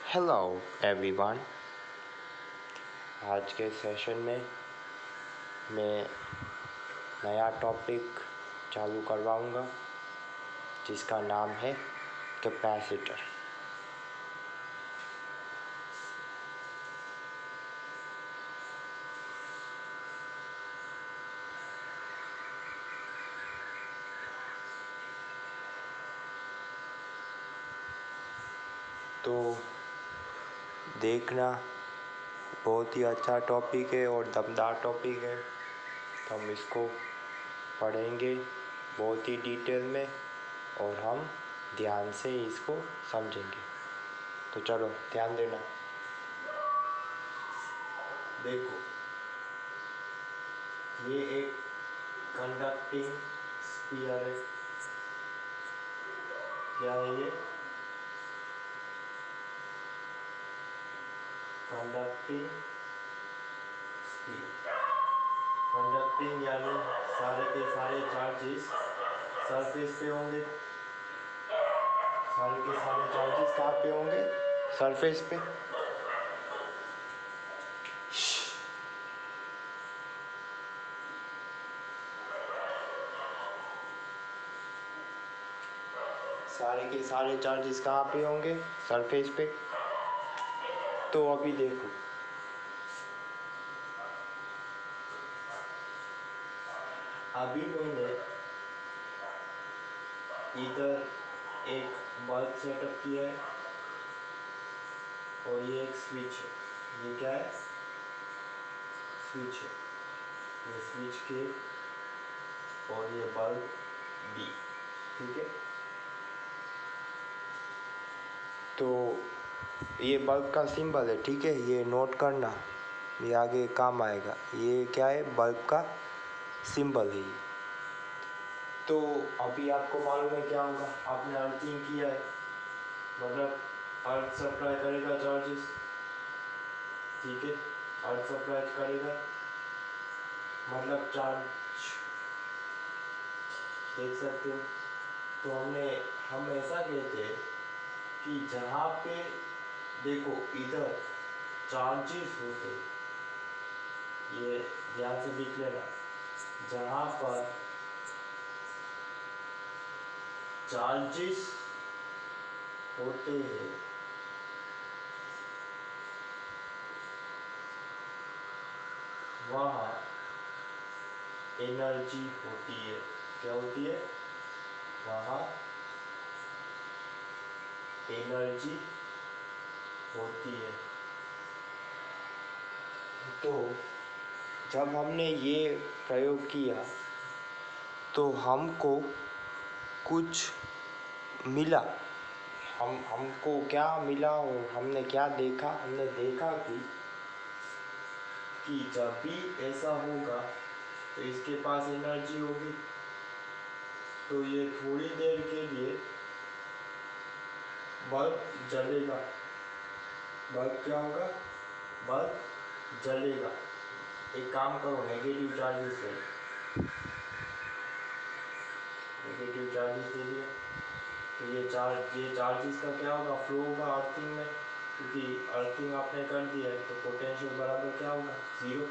Hello everyone. आज के session में मैं नया टॉपिक चालू करवाऊँगा जिसका नाम है कैपेसिटर। तो देखना, बहुत ही अच्छा टॉपिक है और दमदार टॉपिक है। तो हम इसको पढ़ेंगे बहुत ही डिटेल में और हम ध्यान से इसको समझेंगे। तो चलो ध्यान देना। देखो, ये एक कंडक्टिंग स्फीयर है। क्या है ये? Conducting sphere. कंडक्टिंग यानी सारे के सारे चार्जेस सरफेस पे होंगे। सारे के सारे चार्जेस कहाँ पे होंगे? सरफेस पे। सारे के सारे चार्जेस कहाँ पे होंगे? सरफेस पे। तो अभी देखो, अभी मैंने इधर एक बल्ब सेटअप किया है और ये एक स्विच है। ये क्या है? स्विच है। ये स्विच के और ये बल्ब डी। ठीक है। तो ये बल्ब का सिंबल है। ठीक है, ये नोट करना, ये आगे काम आएगा। ये क्या है? बल्ब का सिंबल है ये। तो अभी आपको मालूम है क्या होगा? आपने अर्थिंग किया है, मतलब अर्थ सप्लाई करेगा चार्जेस। ठीक है, अर्थ सप्लाई करेगा मतलब चार्ज, देख सकते हो। तो हम ऐसा कहते हैं कि जहाँ पे देखो इधर चार्जेस होते, ये ध्यान से देख लेना, जहाँ पर चार्जेस होते हैं वहाँ एनर्जी होती है। क्या होती है? वहाँ एनर्जी होती है। तो जब हमने ये प्रयोग किया तो हमको कुछ मिला। हमको क्या मिला और हमने क्या देखा? हमने देखा कि जब भी ऐसा होगा तो इसके पास एनर्जी होगी। तो ये थोड़ी देर के लिए बल्ब जलेगा। बल्ब क्या होगा? बल्ब जलेगा। एक काम करो, नेगेटिव चार्जेस ले, नेगेटिव चार्जेस दे दिए। तो ये चार्जेस का क्या होगा? फ्लो होगा अर्थिंग में, क्योंकि अर्थिंग आपने कर दिया है। तो पोटेंशियल बराबर क्या होगा? जीरो।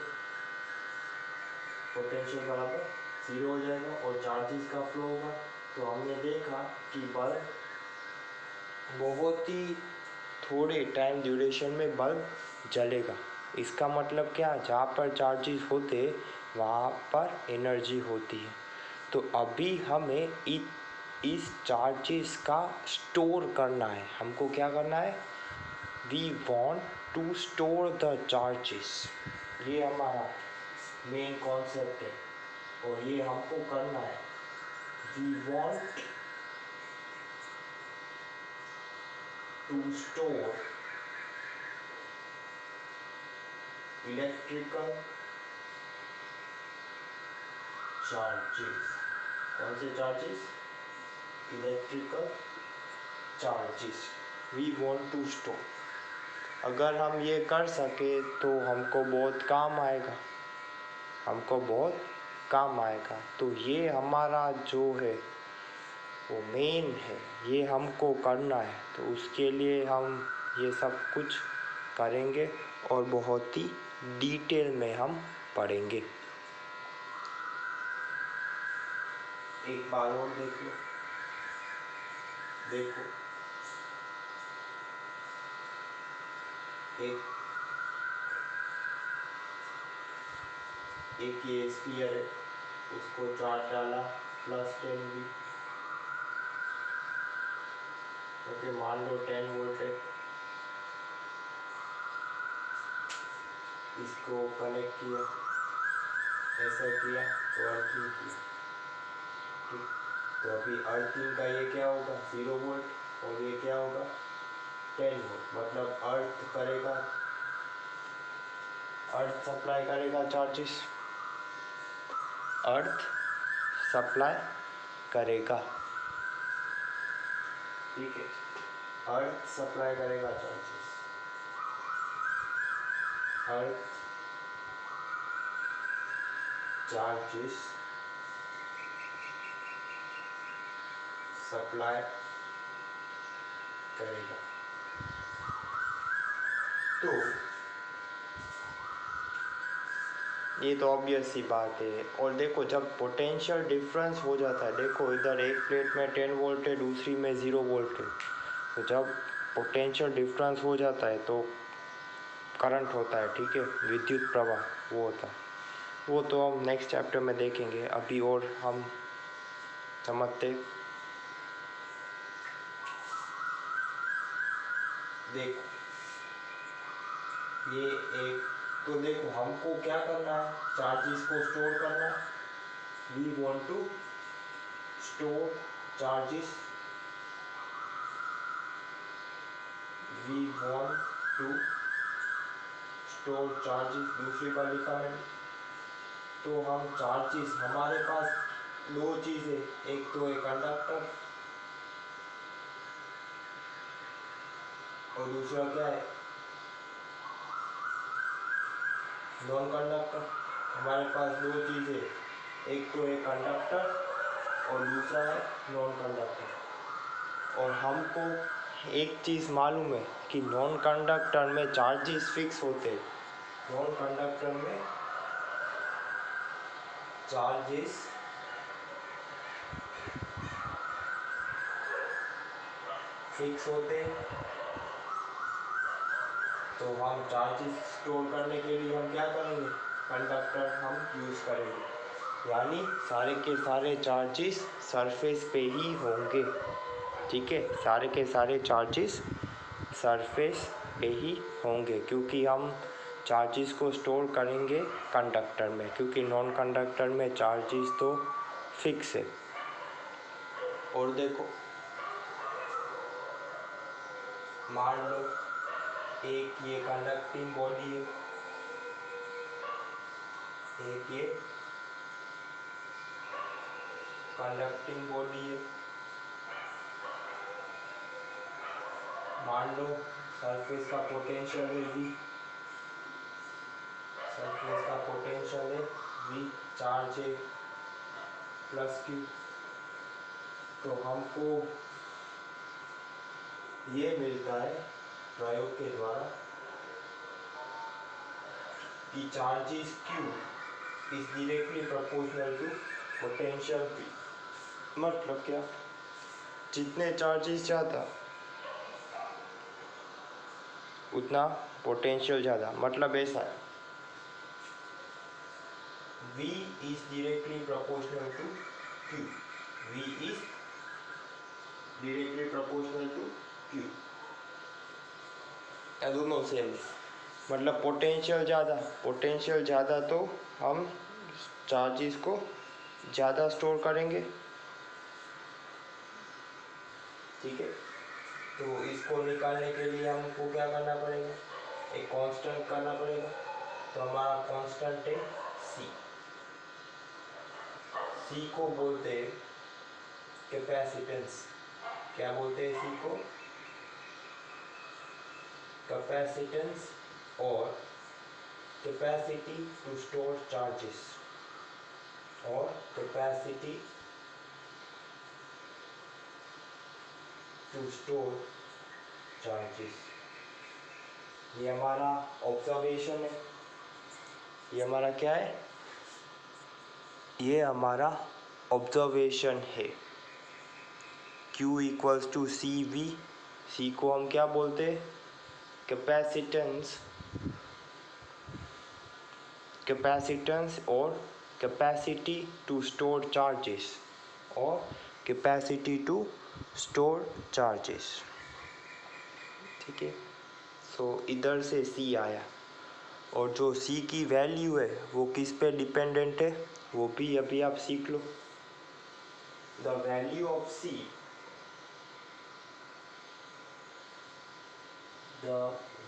पोटेंशियल बराबर जीरो हो जाएगा और चार्जेस का फ्लो होगा। तो हमने देखा कि बल्ब बहुत ही थोड़े टाइम ड्यूरेशन में बल्ब जलेगा। इसका मतलब क्या? जहाँ पर चार्जेस होते वहाँ पर एनर्जी होती है। तो अभी हमें इस चार्जेस का स्टोर करना है। हमको क्या करना है? We want to store the charges. ये हमारा मेन कॉन्सेप्ट है और ये हमको करना है। We want to store electrical charges. कौन से charges? Electrical charges we want to store. अगर हम ये कर सके तो हमको बहुत काम आएगा, हमको बहुत काम आएगा। तो ये हमारा जो है वो मेन है, ये हमको करना है। तो उसके लिए हम ये सब कुछ करेंगे और बहुत ही डिटेल में हम पढ़ेंगे। एक बार और देख लो, देखो एक ये स्फीयर है, उसको चार्ज डाला +10V। ओके, मान लो 10 वोल्ट है, इसको कनेक्ट किया, ऐसा किया तो अर्थिंग किया। ठीक, तो अभी अर्थिंग का ये क्या होगा 0 वोल्ट और ये क्या होगा 10 वोल्ट, मतलब अर्थ सप्लाई करेगा चार्जेस, अर्थ सप्लाई करेगा। ठीक है, अर्थ सप्लाई करेगा चार्जेस, अर्थ चार्जेस सप्लाई करेगा। तो ये तो ऑब्वियस सी बात है। और देखो जब पोटेंशियल डिफरेंस हो जाता है, देखो इधर एक प्लेट में 10 वोल्ट है, दूसरी में 0 वोल्ट है, तो जब पोटेंशियल डिफरेंस हो जाता है तो करंट होता है। ठीक है, विद्युत प्रवाह वो होता है। वो तो हम नेक्स्ट चैप्टर में देखेंगे, अभी और हम समझते। देखो ये एक, तो देखो हमको क्या करना है, चार्जेस को स्टोर करना है। We want to store charges, we want to store charges, दूसरी बार लिखा मैंने। तो हम चार्जेस, हमारे पास दो चीज़ें, एक तो है कंडक्टर और दूसरा क्या है नॉन कंडक्टर। हमारे पास दो चीज़ें, एक तो है कंडक्टर और दूसरा है नॉन कंडक्टर। और हमको एक चीज़ मालूम है कि नॉन कंडक्टर में चार्जेस फिक्स होते हैं, नॉन कंडक्टर में चार्जेस फिक्स होते हैं। तो हम चार्जेस स्टोर करने के लिए हम क्या करेंगे, कंडक्टर हम यूज़ करेंगे, यानी सारे के सारे चार्जेस सरफेस पे ही होंगे। ठीक है, सारे के सारे चार्जेस सरफेस पे ही होंगे, क्योंकि हम चार्जेस को स्टोर करेंगे कंडक्टर में, क्योंकि नॉन कंडक्टर में चार्जेस तो फिक्स है। और देखो मान लो एक ये कंडक्टिंग बॉडी है, एक ये कंडक्टिंग बॉडी है। मान लो सरफेस का पोटेंशियल है V, सरफेस का पोटेंशियल है V, चार्ज है +Q। तो हमको ये मिलता है प्रयोग के द्वारा कि charges Q is directly proportional to potential P। मतलब क्या, जितने चार्जेस ज़्यादा उतना पोटेंशियल ज़्यादा। मतलब ऐसा है, V is directly proportional to Q, V is directly proportional to Q, या दोनों सेम। मतलब पोटेंशियल ज़्यादा तो हम चार्जेस को ज़्यादा स्टोर करेंगे। ठीक है, तो इसको निकालने के लिए हमको क्या करना पड़ेगा, एक कांस्टेंट करना पड़ेगा। तो हमारा कांस्टेंट है C, C को बोलते हैं कैपेसिटेंस। क्या बोलते हैं C को, कैपेसिटेंस और कैपेसिटी टू स्टोर चार्जेस, और कैपेसिटी टू स्टोर चार्जेस। ये हमारा ऑब्जर्वेशन है, ये हमारा क्या है, ये हमारा ऑब्जर्वेशन है। Q equals to C V, C को हम क्या बोलते हैं, कैपेसिटेंस, कैपेसिटेंस और कैपेसिटी टू स्टोर चार्जेस, और कैपेसिटी टू स्टोर चार्जेस। ठीक है, सो इधर से C आया, और जो C की वैल्यू है वो किस पे डिपेंडेंट है, वो भी अभी आप सीख लो। The value of C, the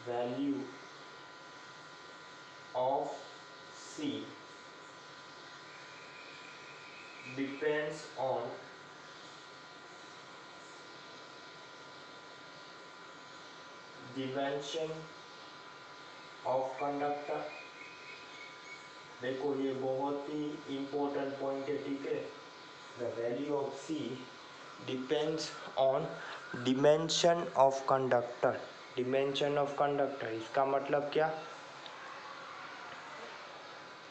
value of C depends on dimension of conductor। देखो ये बहुत ही इम्पोर्टेंट पॉइंट है, ठीक है। The value of C depends on dimension of conductor. Dimension of conductor इसका मतलब क्या,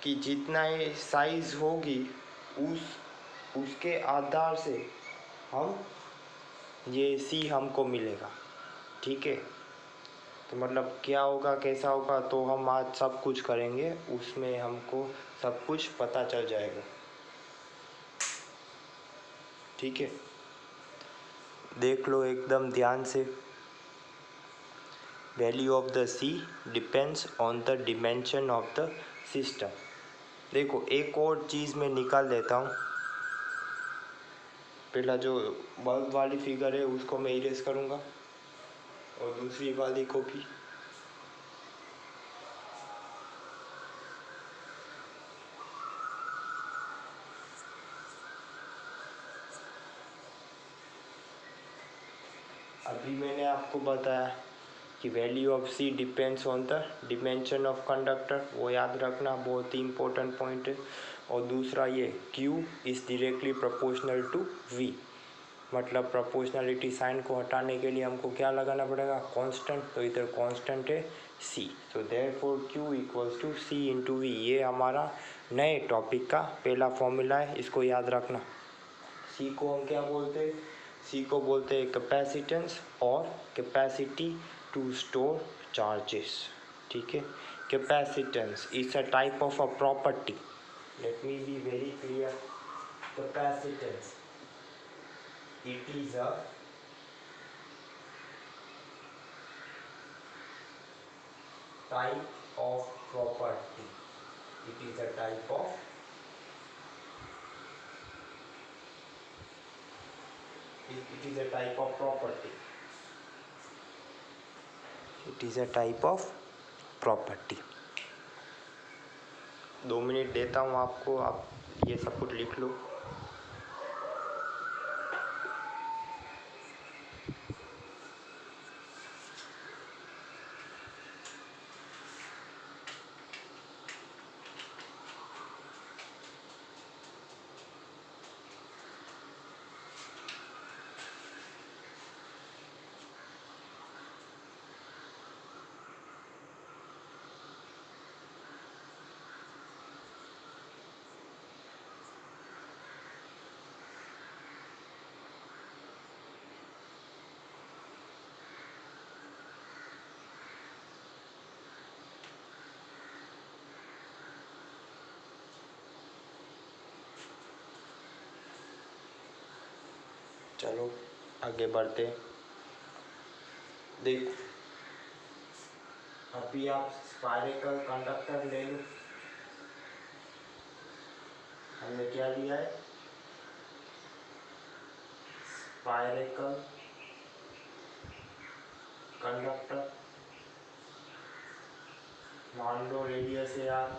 कि जितना ये साइज होगी उसके आधार से हम ये C हमको मिलेगा। ठीक है, तो मतलब क्या होगा कैसा होगा तो हम आज सब कुछ करेंगे, उसमें हमको सब कुछ पता चल जाएगा। ठीक है, देख लो एकदम ध्यान से। Value of the C depends on the dimension of the system. देखो एक और चीज़ मैं निकाल देता हूँ, पहला जो बल्ब वाली फिगर है उसको मैं इरेज करूँगा, और दूसरी वाली को भी। अभी मैंने आपको बताया कि value of C depends on the dimension of conductor, वो याद रखना, बहुत ही इंपॉर्टेंट पॉइंट है। और दूसरा ये Q is directly proportional to V, मतलब प्रोपोर्शनलिटी साइन को हटाने के लिए हमको क्या लगाना पड़ेगा, कांस्टेंट। तो इधर कांस्टेंट है C, so therefore Q equals to C into V। ये हमारा नए टॉपिक का पहला फॉर्मूला है, इसको याद रखना। C को हम क्या बोलते हैं, C को बोलते हैं कैपेसिटेंस और कैपेसिटी टू स्टोर चार्जेस। ठीक है, capacitance is a type of a property. Let me be very clear, capacitance it is a type of property, it is a type of it is a type of property, it is a type of property। 2 minute देता हूँ आपको, आप ये सब कुछ लिख लो। चलो आगे बढ़ते। देख अभी आप स्पायरिकल कंडक्टर ले लो, हमने क्या लिया है, स्पायरिकल कंडक्टर। मान लो रेडियस है R,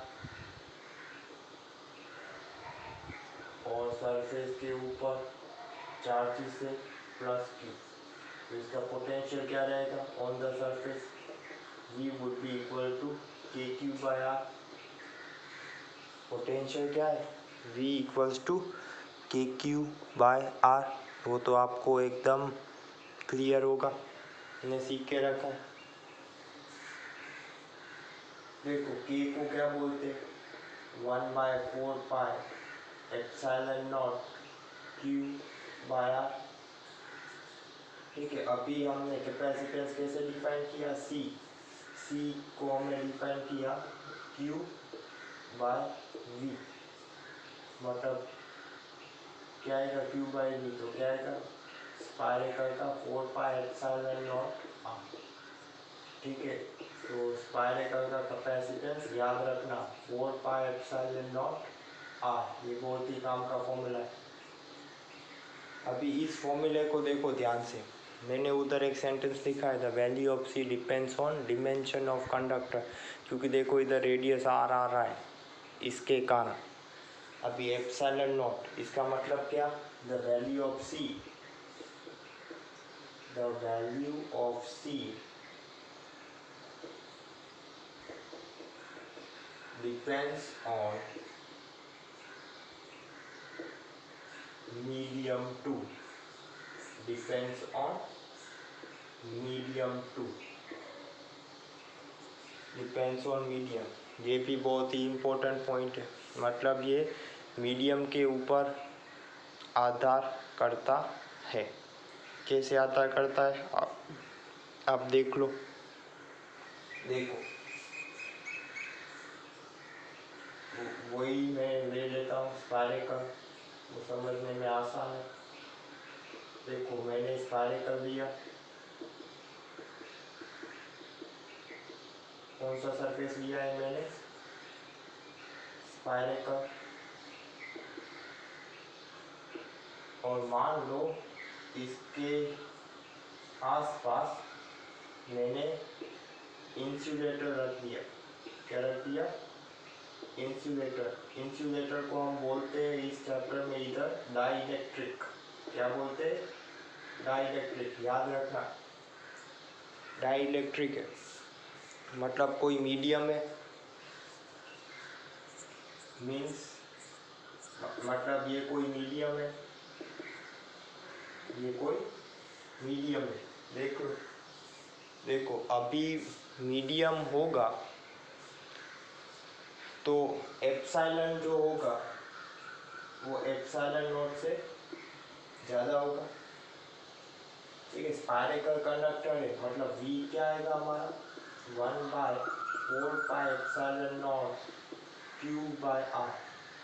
और सरफेस के ऊपर चार्जेस है प्लस Q, तो इसका पोटेंशियल क्या रहेगा on the surface, V would be equal to KQ by R। Potential क्या है, V equals to KQ by R। वो तो आपको एकदम क्लियर होगा, हमने सीख के रखा है। देखो के को क्या बोलते, 1/4 pi epsilon naught Q by R. ठीक है, अभी हमने कैपेसिटेंस कैसे डिफाइन किया, सी को हमने डिफाइन किया क्यू बाय वी, मतलब क्या आएगा क्यू बाय वी, तो क्या आएगा स्पायरेकल का 4 पाई एप्सिलॉन नॉट आर। ठीक है, तो स्पायरेकल का कैपेसिटेंस याद रखना 4 पाई एप्सिलॉन नॉट आर, ये बहुत ही काम का फॉर्मूला है। अभी इस फॉर्मूले को देखो ध्यान से, मैंने उधर एक सेंटेंस लिखा है, the value of C depends on dimension of conductor, क्योंकि देखो इधर रेडियस आर आ रहा है इसके कारण। अभी एप्सिलॉन नॉट इसका मतलब क्या, the value of C, the value of C depends on medium 2, depends on medium 2, depends on medium, ये भी बहुत ही इम्पोर्टेंट पॉइंट है। मतलब ये मीडियम के ऊपर आधार करता है। कैसे आधार करता है आप देख लो, देखो वही मैं ले लेता हूँ स्पायरेकल, वो समझने में आसान है। देखो मैंने स्पायरेकल लिया, कौन सा सरफेस लिया है मैंने, स्पायरेकल, और मान लो इसके आसपास मैंने इंसुलेटर रख दिया। क्या रख दिया, इंसुलेटर। इंसुलेटर को हम बोलते हैं इस चैप्टर में इधर डाइइलेक्ट्रिक। क्या बोलते हैं, डाइइलेक्ट्रिक, याद रखना डाइइलेक्ट्रिक है, मतलब कोई मीडियम है, मीन्स मतलब ये कोई मीडियम है, ये कोई मीडियम है। देखो देखो अभी मीडियम होगा तो एप्सिलॉन जो होगा वो एप्सिलॉन नॉट से ज़्यादा होगा। ठीक है, स्पायरेकल कंडक्टर है, मतलब V क्या आएगा हमारा 1/4 pi epsilon naught Q by R.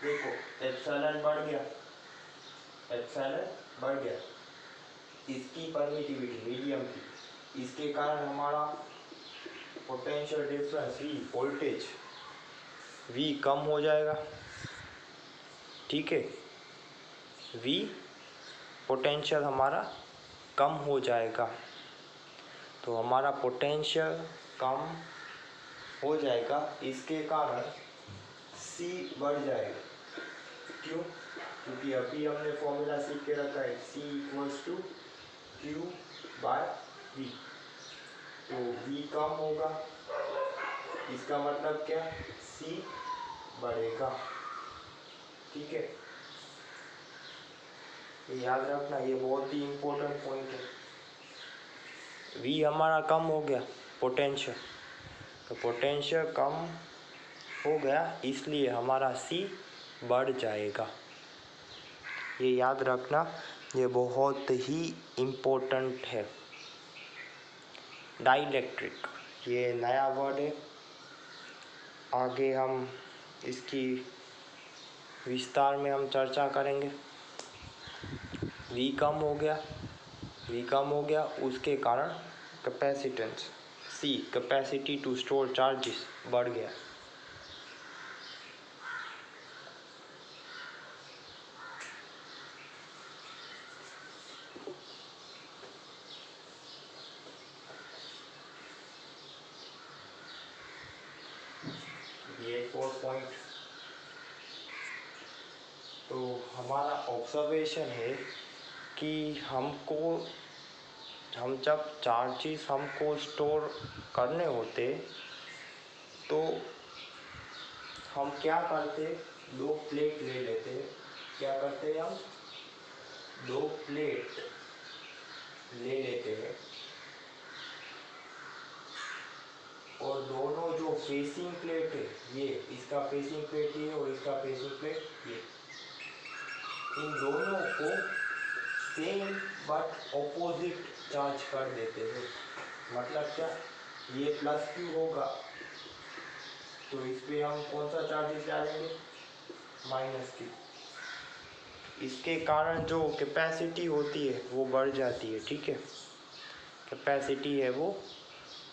देखो एप्सिलॉन बढ़ गया, एप्सिलॉन बढ़ गया, इसकी परमिटिविटी मीडियम की, इसके कारण हमारा potential difference V, voltage V कम हो जाएगा। ठीक है, V पोटेंशियल हमारा कम हो जाएगा, तो हमारा पोटेंशियल कम हो जाएगा, इसके कारण C बढ़ जाएगा। क्यों, क्योंकि अभी हमने फॉर्मूला सीख के रखा है C = Q बाय V, तो V कम होगा, इसका मतलब क्या, C बढ़ेगा। ठीक है, ये याद रखना, ये बहुत ही इम्पोर्टेंट पॉइंट है। V हमारा कम हो गया पोटेंशियल, तो पोटेंशियल कम हो गया इसलिए हमारा C बढ़ जाएगा। ये याद रखना, ये बहुत ही इम्पोर्टेंट है। डाइइलेक्ट्रिक ये नया वर्ड है, आगे हम इसकी विस्तार में हम चर्चा करेंगे। V कम हो गया, उसके कारण capacitance C, capacity to store charges, बढ़ गया। ये 4 पॉइंट, तो हमारा ऑब्जर्वेशन है कि हम जब चार्जेस हमको स्टोर करने होते तो हम क्या करते, 2 प्लेट ले लेते। क्या करते हैं हम, 2 प्लेट ले लेते हैं और और दोनों जो फेसिंग प्लेट है, ये इसका फेसिंग प्लेट ये और इसका फेसिंग प्लेट ये, इन दोनों को सेम बट ऑपोजिट चार्ज कर देते हैं। मतलब क्या, ये प्लस क्यू होगा तो इस पे हम कौन सा चार्जेस डालेंगे, माइनस क्यू। इसके कारण जो कैपेसिटी होती है वो बढ़ जाती है, ठीक है, कैपेसिटी है वो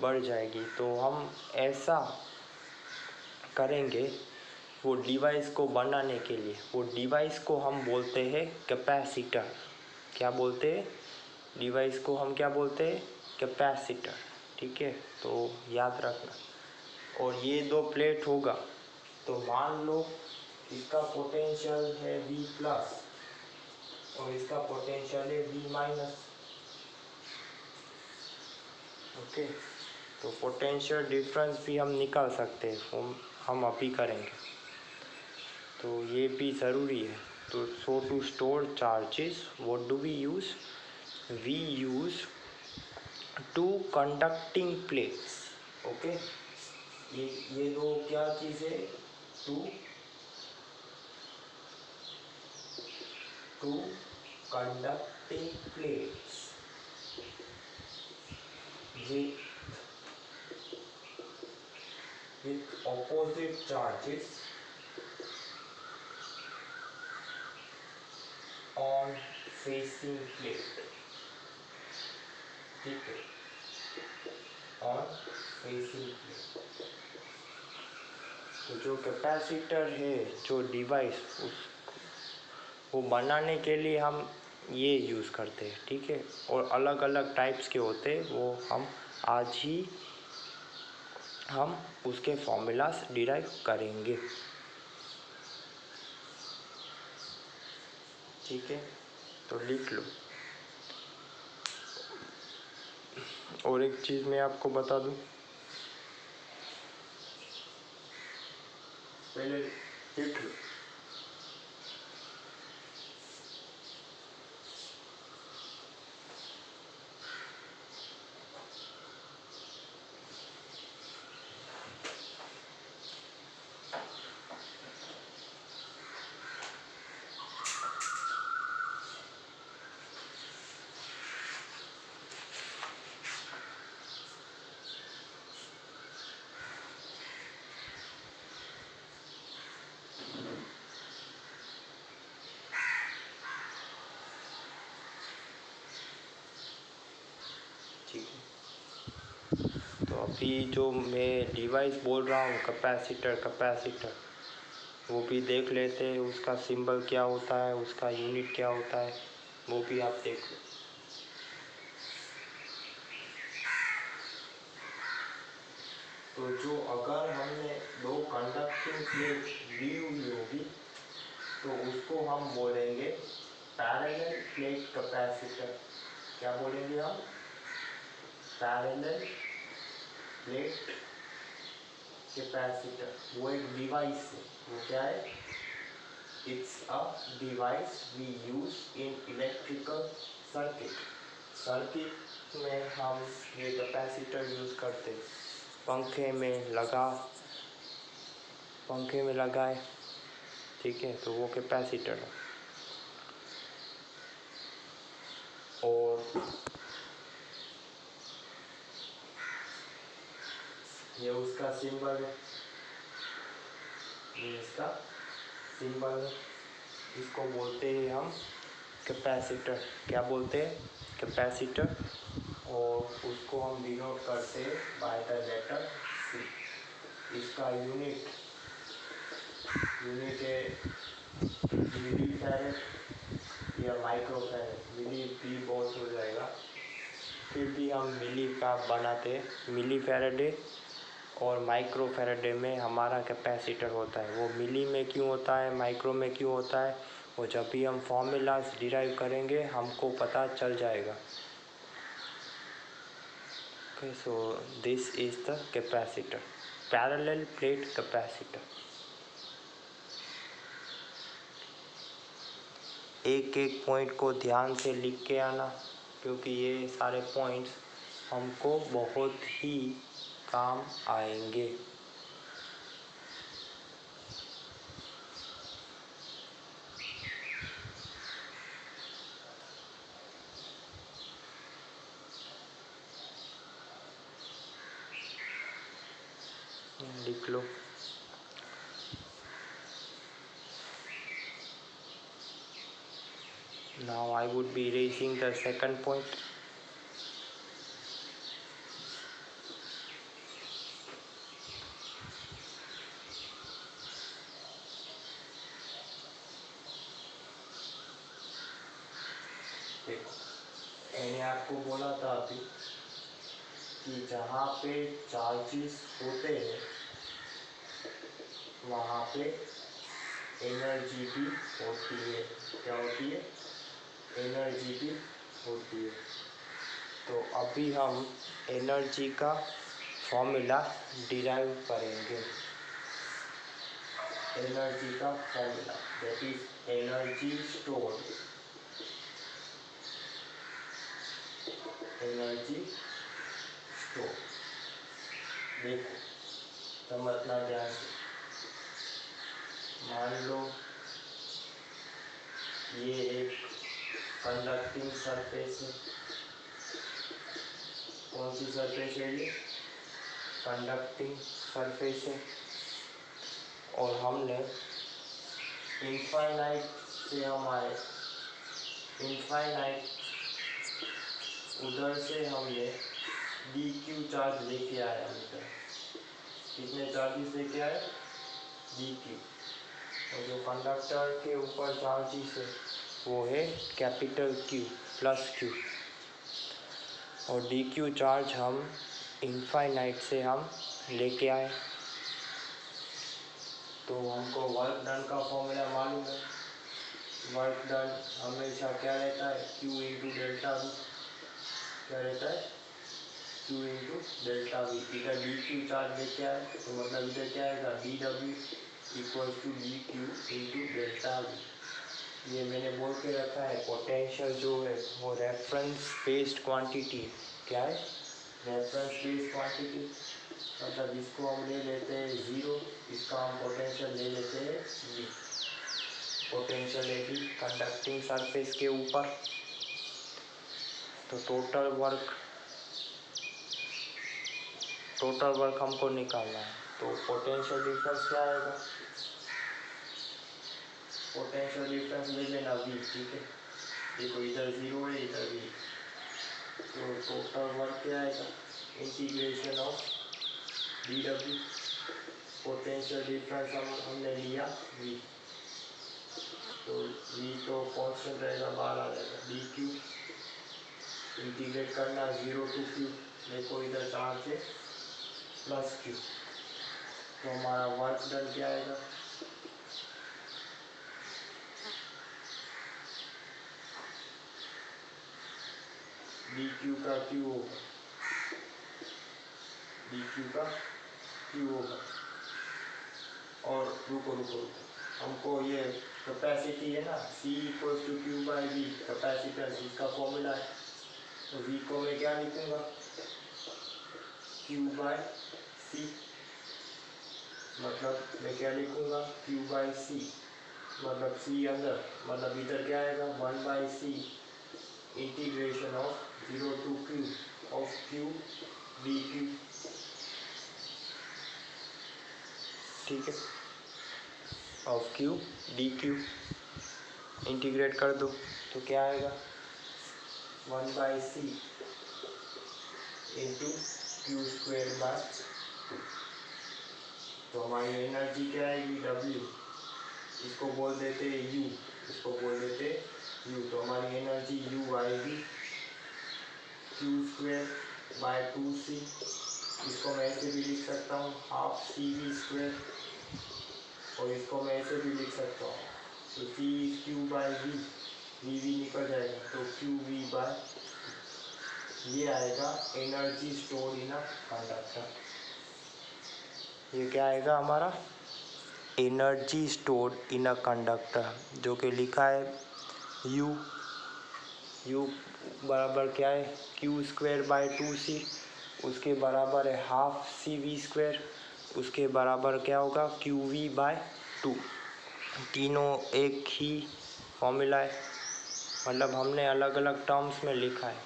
बढ़ जाएगी। तो हम ऐसा करेंगे, वो डिवाइस को बनाने के लिए, वो डिवाइस को हम बोलते हैं कैपेसिटर। क्या बोलते हैं, डिवाइस को हम क्या बोलते हैं, कैपेसिटर, ठीक है, तो याद रखना। और ये दो प्लेट होगा तो मान लो इसका पोटेंशियल है V प्लस और इसका पोटेंशियल है V माइनस, ओके। तो पोटेंशियल डिफरेंस भी हम निकाल सकते हैं, हम अभी करेंगे, तो ये भी ज़रूरी है। तो so to store charges what do we use, we use two conducting plates, okay. ये दो क्या चीज़ है, two conducting plates with opposite charges on facing plate, ठीक है, on facing plate। तो जो कैपेसिटर है, जो डिवाइस, वो बनाने के लिए हम ये यूज़ करते हैं, ठीक है। और अलग अलग टाइप्स के होते हैं, वो हम आज ही हम उसके फॉर्मूलास डिराइव करेंगे, ठीक है, तो लिख लो। और एक चीज़ मैं आपको बता दूं, पहले लिख लो। ठीक है, तो अभी जो मैं डिवाइस बोल रहा हूँ कैपेसिटर, वो भी देख लेते हैं, उसका सिंबल क्या होता है, उसका यूनिट क्या होता है, वो भी आप देख लो। तो जो अगर हमने दो कंडक्टिंग प्लेट ली हुई होगी तो उसको हम बोलेंगे पैरेलल प्लेट कैपेसिटर। क्या बोलेंगे हम, पैरेलल प्लेट कैपेसिटर। वो एक डिवाइस है, वो क्या है, it's a device we use in electrical circuit में हम ये कैपेसिटर यूज़ करते, पंखे में लगाए, ठीक है, तो वो कैपेसिटर है। और ये उसका सिंबल है, ये इसका सिंबल है, इसको बोलते हैं हम कैपेसिटर। क्या बोलते हैं, कैपेसिटर। और उसको हम डिनोट करते हैं बाय द लेटर C। इसका यूनिट है मिली फैरेड या माइक्रो फैरेड, मिली भी बहुत हो जाएगा, फिर भी हम मिली का बनाते, मिली फैरेडे और माइक्रो फैरेडे में हमारा कैपेसिटर होता है। वो मिली में क्यों होता है, माइक्रो में क्यों होता है, वो जब भी हम फॉर्मूलाज डिराइव करेंगे हमको पता चल जाएगा। Okay, so this is the capacitor, parallel plate capacitor. एक एक पॉइंट को ध्यान से लिख के आना, क्योंकि ये सारे पॉइंट्स हमको बहुत ही काम आएंगे। लिख लो। Now I would be raising the second point. देखो, मैंने आपको बोला था अभी कि जहाँ पे चार्जेस होते हैं वहाँ पे एनर्जी भी होती है। क्या होती है? एनर्जी भी होती है। तो अभी हम एनर्जी का फॉर्मूला डिराइव करेंगे। एनर्जी का formula that is energy stored. Energy store. देखो समझना ध्यान से। मान लो ये एक कंडक्टिंग सरफेस है। कौन सी सरफेस है ये? कंडक्टिंग सरफेस है। और हमने इनफाइनाइट से हम आए, इनफाइनाइट उधर से हमने डी क्यू चार्ज लेके आए हम इधर। कितने चार्जेस लेके आए? D Q. और जो कंडक्टर के ऊपर चार्जेस है वो है कैपिटल क्यू प्लस क्यू। और डी क्यू चार्ज हम इनफाइनाइट से हम लेके आए। तो हमको वर्क डन का फॉर्मूला मालूम है। वर्क डन हमेशा क्या रहता है? Q into delta V. क्या रहता है? Q into delta V. इधर डी क्यू चार्ज लेके आए तो मतलब इधर क्या आएगा? D W equals to D Q into delta V. ये मैंने बोल के रखा है पोटेंशियल जो है वो रेफरेंस बेस्ड क्वांटिटी है। क्या है? Reference based quantity. मतलब इसको हम ले लेते हैं ज़ीरो, इसका हम पोटेंशियल ले लेते हैं वी। पोटेंशियल है वी कंडक्टिंग सरफेस के ऊपर। तो टोटल वर्क हमको निकालना है। तो पोटेंशियल डिफरेंस क्या आएगा? पोटेंशियल डिफरेंस ले लेना वी। ठीक है, देखो इधर ज़ीरो है इधर वी। तो टोटल वर्क क्या आएगा? Integration of D W. Potential difference हमने लिया वी। तो वी तो कांस्टेंट रहेगा, बाहर आ जाएगा। डी क्यू इंटीग्रेट करना ज़ीरो टू क्यू। देखो इधर चार्ज है प्लस क्यू। तो हमारा वर्क डन क्या आएगा? डी क्यू का क्यू होगा, डी क्यू का क्यू होगा। और रुको हमको ये कैपेसिटी है ना, C equals to Q by V, capacitance, इसका फॉर्मूला है। तो V को मैं क्या लिखूँगा? Q by C. मतलब मैं क्या लिखूँगा? Q by C. मतलब C अंदर, मतलब इधर क्या आएगा? 1/c integration of 0 to Q of Q D Q. ठीक है, of Q D Q integrate कर दो तो क्या आएगा? 1/c into Q square bye. तो हमारी एनर्जी क्या आएगी? W। इसको बोल देते U, इसको बोल देते U। तो हमारी एनर्जी U आएगी क्यू स्क्वेयर बाय 2c। इसको मैं ऐसे भी लिख सकता हूँ हाफ CV स्क्वेयर। और इसको मैं ऐसे भी लिख सकता हूँ तो C is Q by V. V निकल जाएगा तो क्यू वी बाय। ये आएगा energy stored in a conductor. ये क्या आएगा हमारा? Energy stored in a conductor, जो कि लिखा है U बराबर क्या है? Q square by 2c। उसके बराबर है हाफ सी वी स्क्वायर, उसके बराबर क्या होगा क्यू वी बाय 2। तीनों एक ही फॉर्मूला है, मतलब हमने अलग अलग टर्म्स में लिखा है।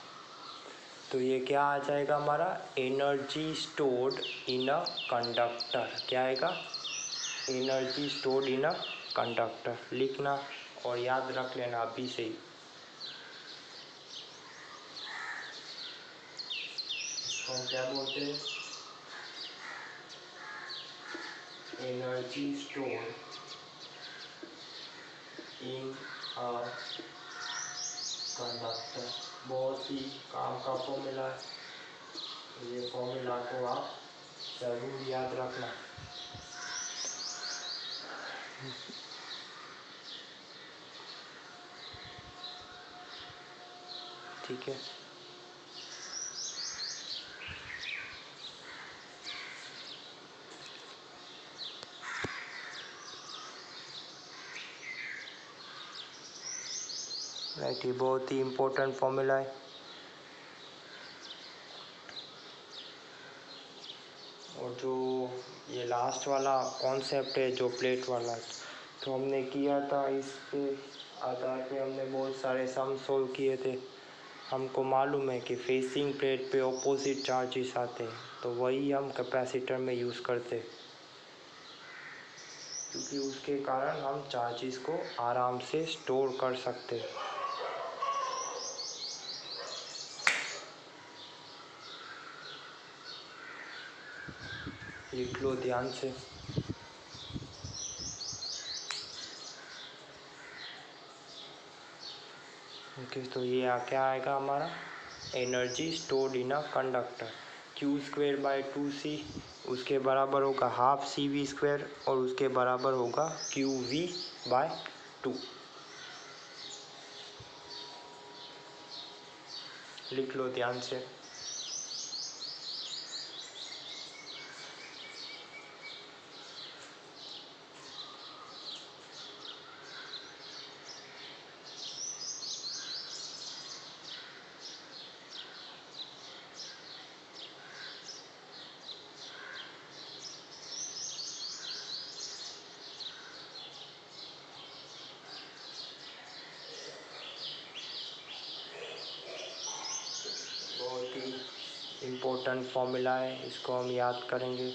तो ये क्या आ जाएगा हमारा energy stored in a conductor. क्या आएगा energy stored in a conductor. लिखना और याद रख लेना अभी से ही। इसको हम क्या बोलते हैं energy stored in a conductor. बहुत ही काम का फॉर्मूला है, ये फॉर्मूला को आप जरूर याद रखना। ठीक है, राइट, ये बहुत ही इम्पोर्टेंट फॉर्मूला है। और जो ये लास्ट वाला कॉन्सेप्ट है जो प्लेट वाला, तो हमने किया था, इस पे आधार पे हमने बहुत सारे सम सोल्व किए थे। हमको मालूम है कि फेसिंग प्लेट पे ऑपोजिट चार्जेस आते हैं, तो वही हम कैपेसिटर में यूज़ करते हैं, क्योंकि उसके कारण हम चार्जेस को आराम से स्टोर कर सकते हैं। लिख लो ध्यान से। ओके, तो ये क्या आएगा हमारा energy stored in a conductor Q square by 2c, उसके बराबर होगा हाफ सी वी स्क्वायर, और उसके बराबर होगा क्यू वी बाय 2। लिख लो ध्यान से। बहुत ही इम्पोर्टेंट फॉर्मूला है, इसको हम याद करेंगे।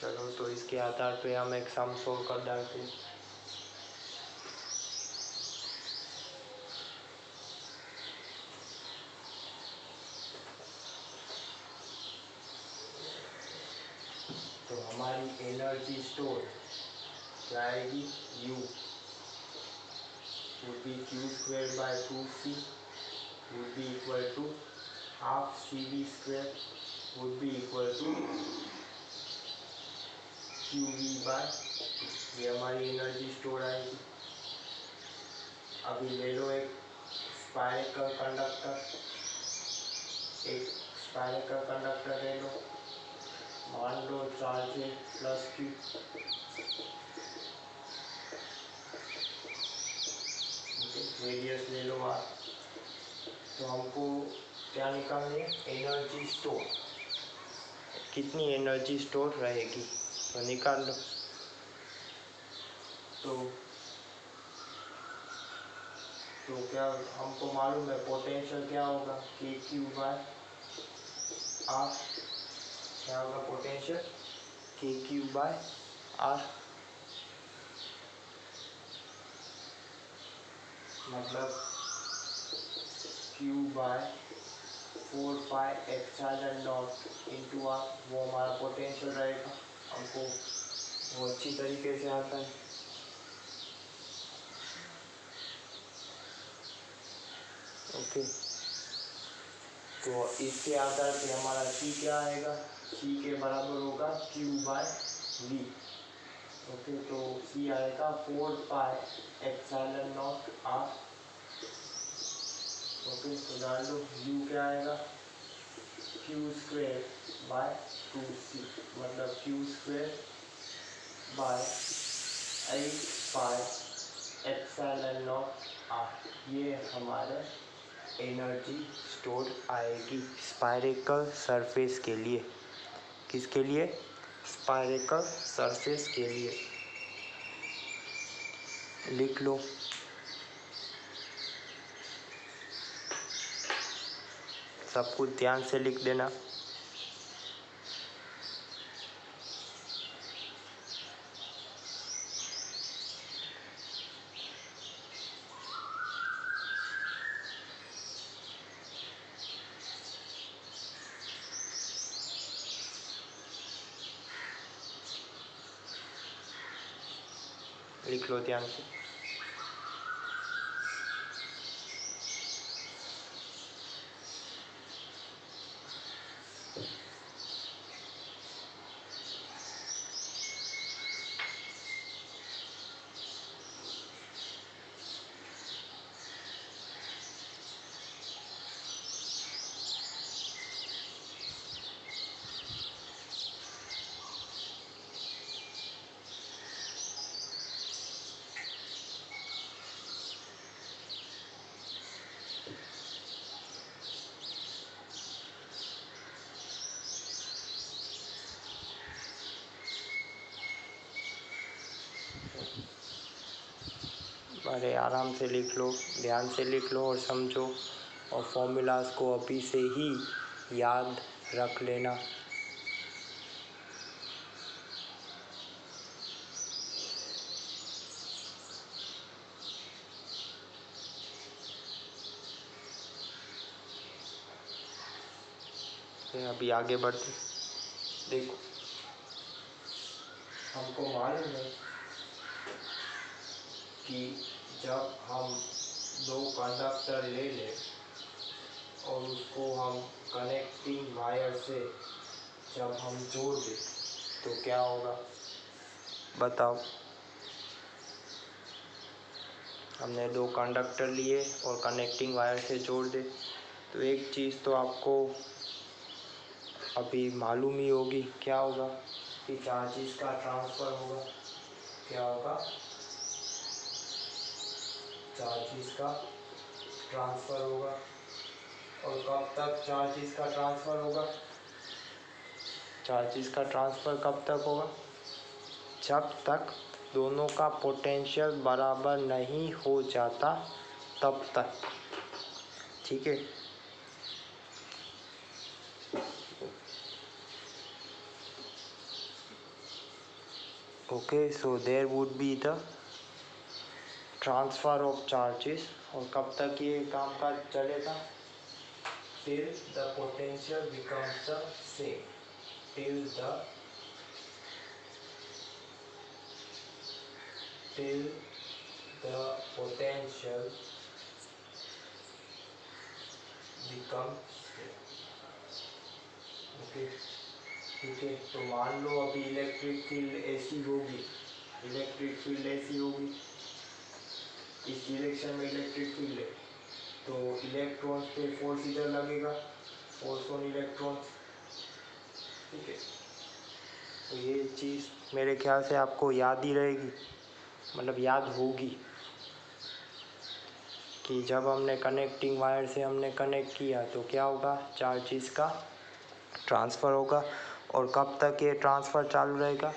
चलो, तो इसके आधार पे हम एक सम सोल्व कर डालते हैं। तो हमारी एनर्जी स्टोर क्या आएगी U would be Q square by 2c would be equal to half CV square would be equal to QV by, ये हमारी एनर्जी स्टोर आएगी। अभी ले लो एक स्पायरिकल कंडक्टर, एक स्पायरिकल कंडक्टर ले लो, मान लो चार्ज है प्लस Q। रेडियस ले लो आप। तो हमको क्या निकालनी है एनर्जी स्टोर, कितनी एनर्जी स्टोर रहेगी, तो निकाल लो। तो क्या हमको मालूम है पोटेंशियल क्या होगा के क्यू बाय आर। क्या होगा पोटेंशियल के क्यू बाय आर, मतलब क्यू बाय 4πε0 इंटू आर, वो हमारा पोटेंशियल रहेगा। हमको वो अच्छी तरीके से आता है। ओके, तो इसके आधार पे हमारा सी क्या आएगा, सी के बराबर होगा क्यू बाय वी। ओके, तो सी आएगा 4πε0 आर। ओके, तो डाल दो। यू क्या आएगा, क्यू स्क्वेयर बाय 2c, मतलब क्यू स्क्वेयर बाय 8π∙0r, ये हमारे एनर्जी स्टोर आएगी स्पायरिकल सरफेस के लिए। किसके लिए, स्पायरिकल सरफेस के लिए। लिख लो। सब कुछ ध्यान से लिख देना। लिख लो ध्यान से। अरे आराम से लिख लो, ध्यान से लिख लो और समझो, और फॉर्मूलाज को अभी से ही याद रख लेना। अभी आगे बढ़ते। देखो, हमको मालूम है कि जब हम दो कंडक्टर ले लें और उसको हम कनेक्टिंग वायर से जब हम जोड़ दें तो क्या होगा, बताओ। हमने दो कंडक्टर लिए और कनेक्टिंग वायर से जोड़ दे, तो एक चीज़ तो आपको अभी मालूम ही होगी, क्या होगा कि चार्जेस का ट्रांसफ़र होगा। क्या होगा, चार्जेस का ट्रांसफ़र होगा। और कब तक चार्जेस का ट्रांसफ़र होगा, चार्जेस का ट्रांसफ़र कब तक होगा, जब तक दोनों का पोटेंशियल बराबर नहीं हो जाता तब तक, ठीक है। Okay, so there would be the transfer of charges, और कब तक ये काम काज चलेगा, till the potential becomes the same, till the potential becomes same। Okay, ठीक है। तो मान लो अभी इलेक्ट्रिक फील्ड ऐसी होगी, इलेक्ट्रिक फील्ड ऐसी होगी, इस डायरेक्शन में इलेक्ट्रिक फील्ड है, तो इलेक्ट्रॉन्स पे फोर्स इधर लगेगा, फोर्स ऑन इलेक्ट्रॉन्स, ठीक है। तो ये चीज़ मेरे ख्याल से आपको याद ही रहेगी, मतलब याद होगी कि जब हमने कनेक्टिंग वायर से हमने कनेक्ट किया तो क्या होगा, चार्जेस का ट्रांसफ़र होगा। और कब तक ये ट्रांसफ़र चालू रहेगा,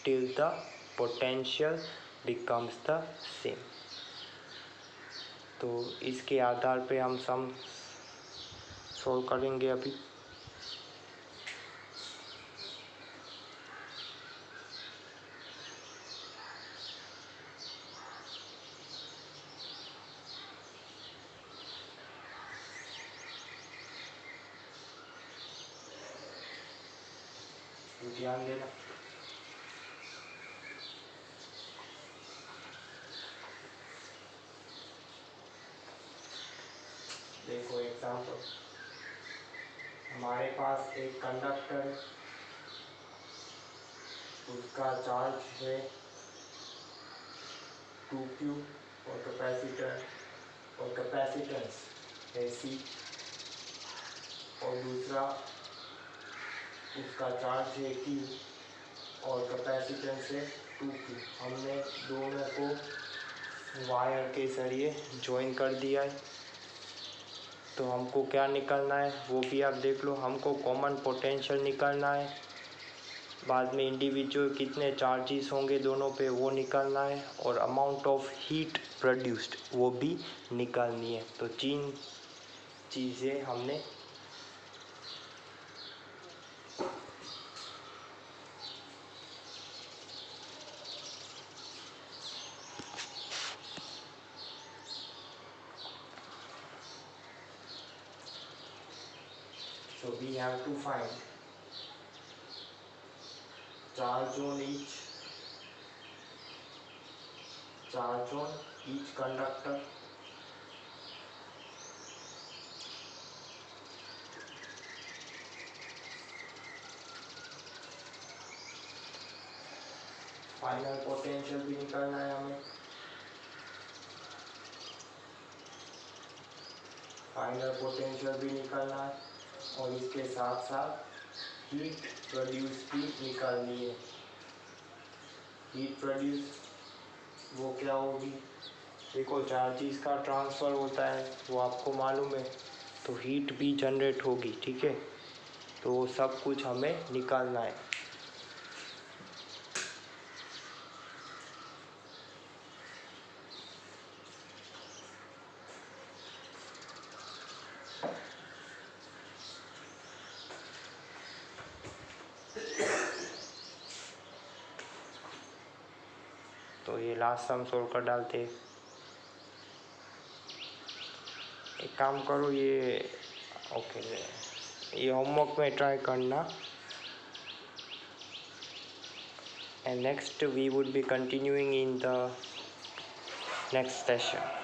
till the potential becomes the same. तो इसके आधार पे हम सम सॉल्व करेंगे अभी। ध्यान देना। देखो एग्जाम्पल, हमारे पास एक कंडक्टर है, उसका चार्ज है 2Q और कैपेसिटर और कैपेसिटेंस AC, और दूसरा उसका चार्ज है Q और कैपेसिटेंस है 2Q। हमने दोनों को वायर के जरिए ज्वाइन कर दिया है। तो हमको क्या निकालना है वो भी आप देख लो। हमको कॉमन पोटेंशियल निकालना है, बाद में इंडिविजुअल कितने चार्जेस होंगे दोनों पे वो निकालना है, और अमाउंट ऑफ हीट प्रोड्यूस्ड वो भी निकालनी है। तो 3 चीज़ें हमने So we have to find charge on each conductor, final potential भी निकालना है हमें, और इसके साथ साथ हीट प्रोड्यूस भी निकालनी है। हीट प्रोड्यूस वो क्या होगी, देखो चार्जेस का ट्रांसफ़र होता है वो आपको मालूम है, तो हीट भी जनरेट होगी, ठीक है। तो वो सब कुछ हमें निकालना है। तो ये लास्ट सम सोल्व कर डालते। एक काम करो, ये ओके, ये होमवर्क में ट्राई करना, and next we would be continuing in the next session.